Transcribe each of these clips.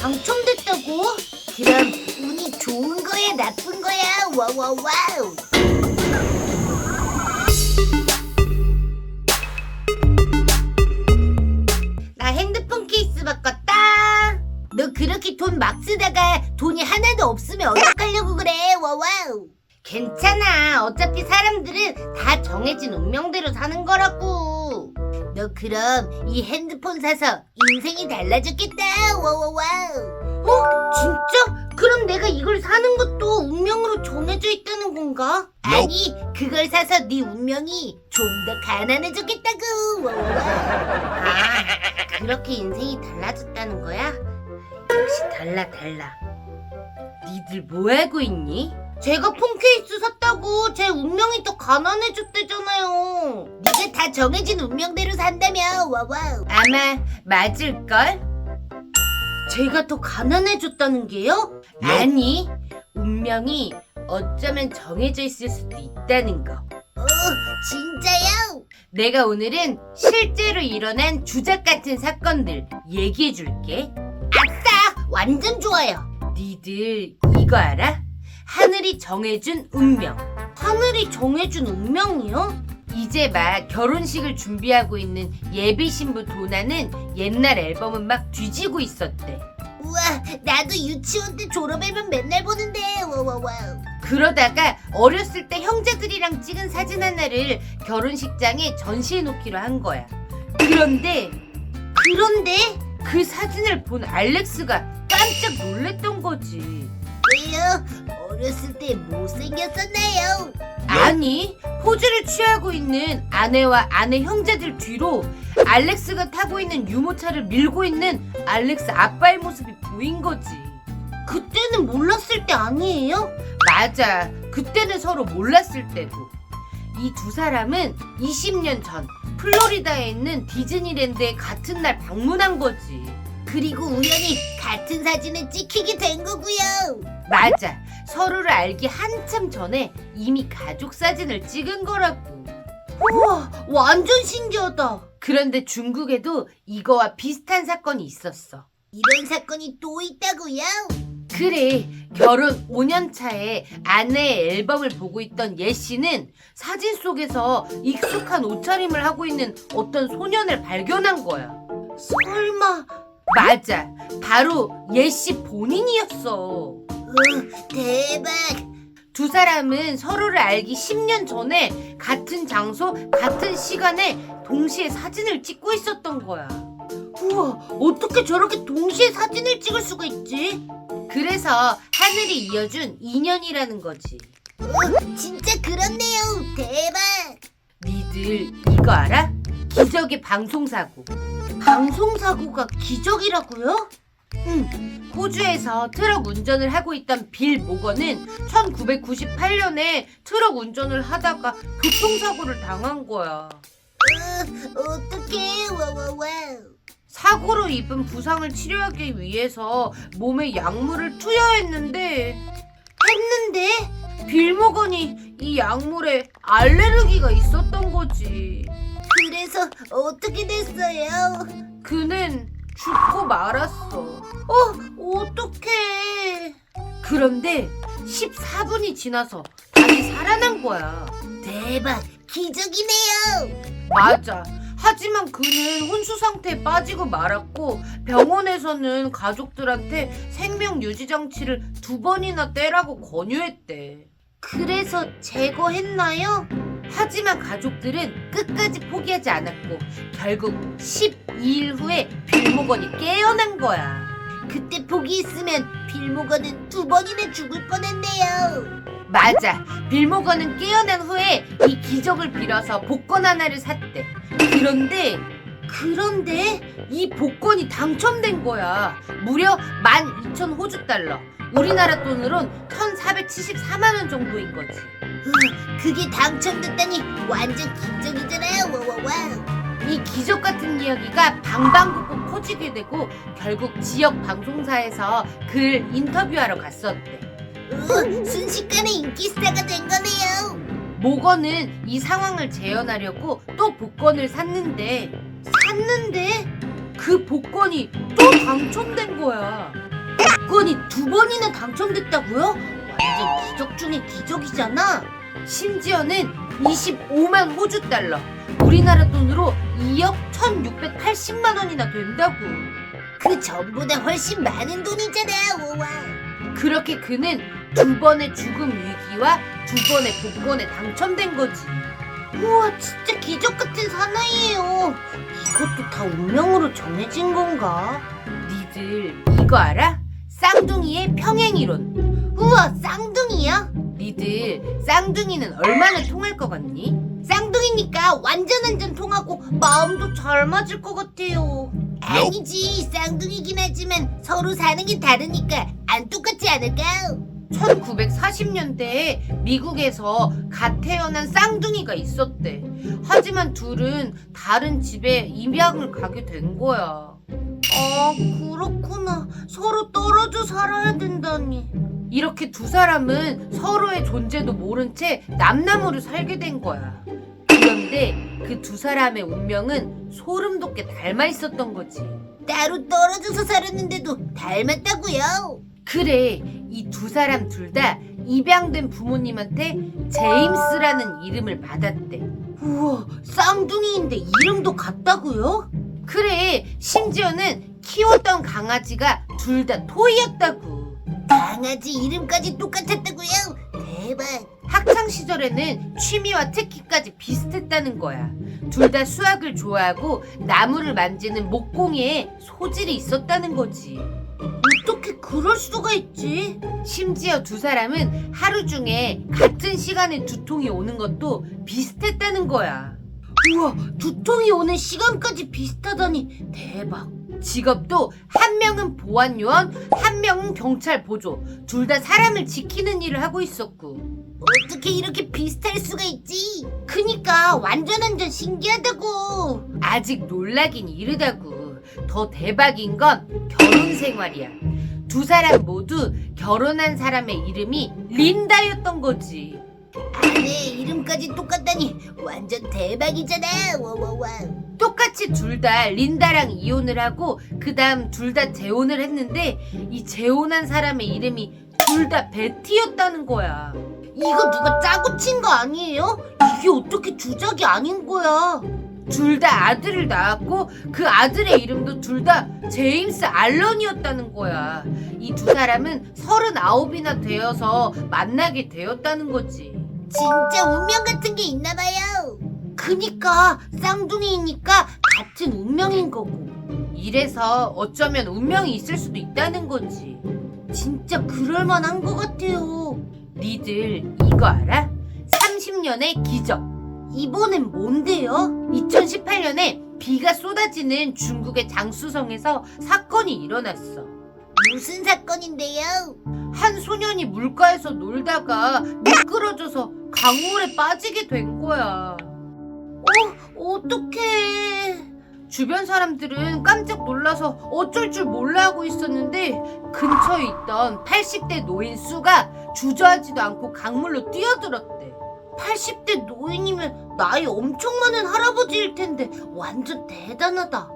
당첨됐다고? 그럼 운이 좋은 거야, 나쁜 거야? 와와와우. 나 핸드폰 케이스 바꿨다. 너 그렇게 돈 막 쓰다가 돈이 하나도 없으면 어떡하려고 그래? 와와우. 괜찮아. 어차피 사람들은 다 정해진 운명대로 사는 거라고. 너 그럼 이 핸드폰 사서 인생이 달라졌겠다. 와와와우. 진짜? 그럼 내가 이걸 사는 것도 운명으로 정해져 있다는 건가? 아니, 그걸 사서 네 운명이 좀 더 가난해졌겠다고. 와와와우. 아, 그렇게 인생이 달라졌다는 거야? 역시 달라. 니들 뭐 하고 있니? 제가 폰케이스 샀다고 제 운명이 더 가난해졌대잖아요. 네가 다 정해진 운명대로 산다며. 와와우. 아마 맞을걸? 제가 더 가난해졌다는 게요? 아니, 운명이 어쩌면 정해져 있을 수도 있다는 거. 진짜요? 내가 오늘은 실제로 일어난 주작 같은 사건들 얘기해줄게. 아싸! 완전 좋아요. 니들 이거 알아? 하늘이 정해준 운명. 하늘이 정해준 운명이요? 이제 막 결혼식을 준비하고 있는 예비 신부 도나는 옛날 앨범은 막 뒤지고 있었대. 우와, 나도 유치원 때 졸업앨범 맨날 보는데. 와와와우. 그러다가 어렸을 때 형제들이랑 찍은 사진 하나를 결혼식장에 전시해 놓기로 한 거야. 그런데 그 사진을 본 알렉스가 깜짝 놀랬던 거지. 왜요? 어렸을 때 못생겼었나요? 아니, 포즈를 취하고 있는 아내와 아내 형제들 뒤로 알렉스가 타고 있는 유모차를 밀고 있는 알렉스 아빠의 모습이 보인 거지. 그때는 몰랐을 때 아니에요? 맞아, 그때는 서로 몰랐을 때고. 이 두 사람은 20년 전 플로리다에 있는 디즈니랜드에 같은 날 방문한 거지. 그리고 우연히 같은 사진을 찍히게 된 거고요. 맞아, 서로를 알기 한참 전에 이미 가족 사진을 찍은 거라고. 우와, 완전 신기하다. 그런데 중국에도 이거와 비슷한 사건이 있었어. 이런 사건이 또 있다고요? 그래, 결혼 5년 차에 아내의 앨범을 보고 있던 예씨는 사진 속에서 익숙한 옷차림을 하고 있는 어떤 소년을 발견한 거야. 설마... 맞아, 바로 예씨 본인이었어. 대박. 두 사람은 서로를 알기 10년 전에 같은 장소, 같은 시간에 동시에 사진을 찍고 있었던 거야. 우와, 어떻게 저렇게 동시에 사진을 찍을 수가 있지? 그래서 하늘이 이어준 인연이라는 거지. 진짜 그렇네요. 대박. 니들 이거 알아? 기적의 방송사고. 방송사고가 기적이라고요? 호주에서 트럭 운전을 하고 있던 빌 모건은 1998년에 트럭 운전을 하다가 교통사고를 당한 거야. 어떡해. 와와와. 사고로 입은 부상을 치료하기 위해서 몸에 약물을 투여했는데 빌 모건이 이 약물에 알레르기가 있었던 거지. 그래서 어떻게 됐어요? 그는 죽고 말았어. 어떡해. 그런데 14분이 지나서 다시 살아난 거야. 대박, 기적이네요. 맞아. 하지만 그는 혼수 상태에 빠지고 말았고 병원에서는 가족들한테 생명 유지 장치를 2번이나 떼라고 권유했대. 그래서 제거했나요? 하지만 가족들은 끝까지 포기하지 않았고 결국 12일 후에 빌 모건이 깨어난 거야. 그때 포기했으면 빌 모건은 2번이나 죽을 뻔했네요. 맞아, 빌 모건은 깨어난 후에 이 기적을 빌어서 복권 하나를 샀대. 그런데 이 복권이 당첨된 거야. 무려 12,000 호주 달러. 우리나라 돈으론 1,474만 원 정도인 거지. 그게 당첨됐다니 완전 기적이잖아요. 와와와. 이 기적 같은 이야기가 방방곡곡 퍼지게 되고 결국 지역 방송사에서 그를 인터뷰하러 갔었대. 순식간에 인기 스타가 된 거네요. 모건은 이 상황을 재현하려고 또 복권을 샀는데 그 복권이 또 당첨된 거야. 복권이 2번이나 당첨됐다고요? 완전 기적 중에 기적이잖아. 심지어는 25만 호주 달러, 우리나라 돈으로 2억 1,680만 원이나 된다고. 그 전보다 훨씬 많은 돈이잖아. 우와. 그렇게 그는 2번의 죽음 위기와 2번의 복권에 당첨된 거지. 우와, 진짜 기적 같은 사나이예요. 이것도 다 운명으로 정해진 건가? 니들 이거 알아? 쌍둥이의 평행이론. 우와, 쌍둥이야? 니들 쌍둥이는 얼마나 통할 것 같니? 쌍둥이니까 완전 통하고 마음도 잘 맞을 것 같아요. 아니지, 쌍둥이긴 하지만 서로 사는 게 다르니까 안 똑같지 않을까? 1940년대에 미국에서 갓 태어난 쌍둥이가 있었대. 하지만 둘은 다른 집에 입양을 가게 된 거야. 아, 그렇구나. 서로 떨어져 살아야 된다니. 이렇게 두 사람은 서로의 존재도 모른 채 남남으로 살게 된 거야. 그런데 그 두 사람의 운명은 소름 돋게 닮아 있었던 거지. 따로 떨어져서 살았는데도 닮았다고요? 그래, 이 두 사람 둘 다 입양된 부모님한테 제임스라는 이름을 받았대. 우와, 쌍둥이인데 이름도 같다고요? 그래, 심지어는 키웠던 강아지가 둘 다 토이였다고. 강아지 이름까지 똑같았다고요? 대박. 학창 시절에는 취미와 특기까지 비슷했다는 거야. 둘 다 수학을 좋아하고 나무를 만지는 목공에 소질이 있었다는 거지. 어떻게 그럴 수가 있지? 심지어 두 사람은 하루 중에 같은 시간에 두통이 오는 것도 비슷했다는 거야. 우와, 두통이 오는 시간까지 비슷하다니 대박. 직업도 한 명은 보안요원, 한 명은 경찰 보조. 둘 다 사람을 지키는 일을 하고 있었고. 어떻게 이렇게 비슷할 수가 있지? 그니까 완전 신기하다고. 아직 놀라긴 이르다고. 더 대박인 건 결혼 생활이야. 두 사람 모두 결혼한 사람의 이름이 린다였던 거지. 아내 이름까지 똑같다니 완전 대박이잖아. 와와와. 똑같이 둘 다 린다랑 이혼을 하고 그 다음 둘 다 재혼을 했는데 이 재혼한 사람의 이름이 둘 다 베티였다는 거야. 이거 누가 짜고 친 거 아니에요? 이게 어떻게 주작이 아닌 거야? 둘 다 아들을 낳았고 그 아들의 이름도 둘 다 제임스 알런이었다는 거야. 이 두 사람은 39이나 되어서 만나게 되었다는 거지. 진짜 운명 같은 게 있나 봐요. 그니까 쌍둥이니까 같은 운명인 거고. 이래서 어쩌면 운명이 있을 수도 있다는 거지. 진짜 그럴만한 것 같아요. 니들 이거 알아? 30년의 기적. 이번엔 뭔데요? 2018년에 비가 쏟아지는 중국의 장쑤성에서 사건이 일어났어. 무슨 사건인데요? 한 소년이 물가에서 놀다가 미끄러져서 강물에 빠지게 된 거야. 어떡해. 주변 사람들은 깜짝 놀라서 어쩔 줄 몰라 하고 있었는데 근처에 있던 80대 노인 수가 주저하지도 않고 강물로 뛰어들었대. 80대 노인이면 나이 엄청 많은 할아버지일 텐데 완전 대단하다.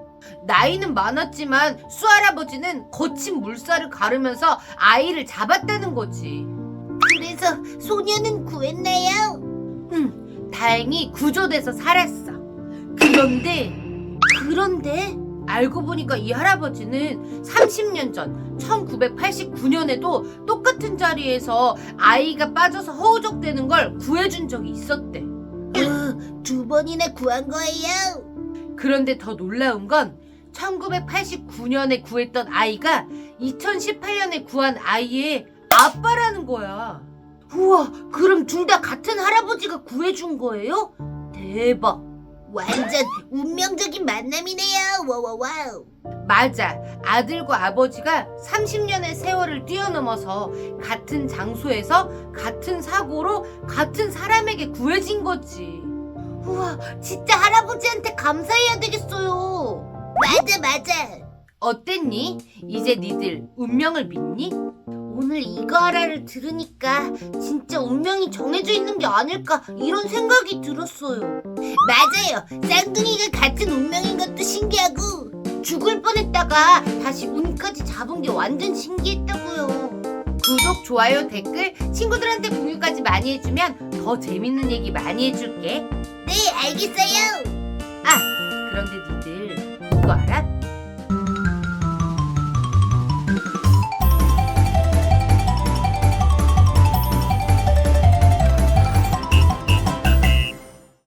나이는 많았지만 수 할아버지는 거친 물살을 가르면서 아이를 잡았다는 거지. 그래서 소녀는 구했나요? 응, 다행히 구조돼서 살았어. 그런데 알고 보니까 이 할아버지는 30년 전 1989년에도 똑같은 자리에서 아이가 빠져서 허우적대는 걸 구해준 적이 있었대. 2번이나 구한 거예요? 그런데 더 놀라운 건 1989년에 구했던 아이가 2018년에 구한 아이의 아빠라는 거야. 우와, 그럼 둘 다 같은 할아버지가 구해준 거예요? 대박. 완전 운명적인 만남이네요. 와와와우. 맞아. 아들과 아버지가 30년의 세월을 뛰어넘어서 같은 장소에서 같은 사고로 같은 사람에게 구해진 거지. 우와, 진짜 할아버지한테 감사해야 되겠어요. 맞아. 어땠니? 이제 니들 운명을 믿니? 오늘 이거 알아를 들으니까 진짜 운명이 정해져 있는 게 아닐까 이런 생각이 들었어요. 맞아요. 쌍둥이가 같은 운명인 것도 신기하고 죽을 뻔했다가 다시 운까지 잡은 게 완전 신기했다고요. 구독, 좋아요, 댓글, 친구들한테 공유까지 많이 해주면 더 재밌는 얘기 많이 해줄게. 네, 알겠어요. 아, 그런데 니들 이거 알아?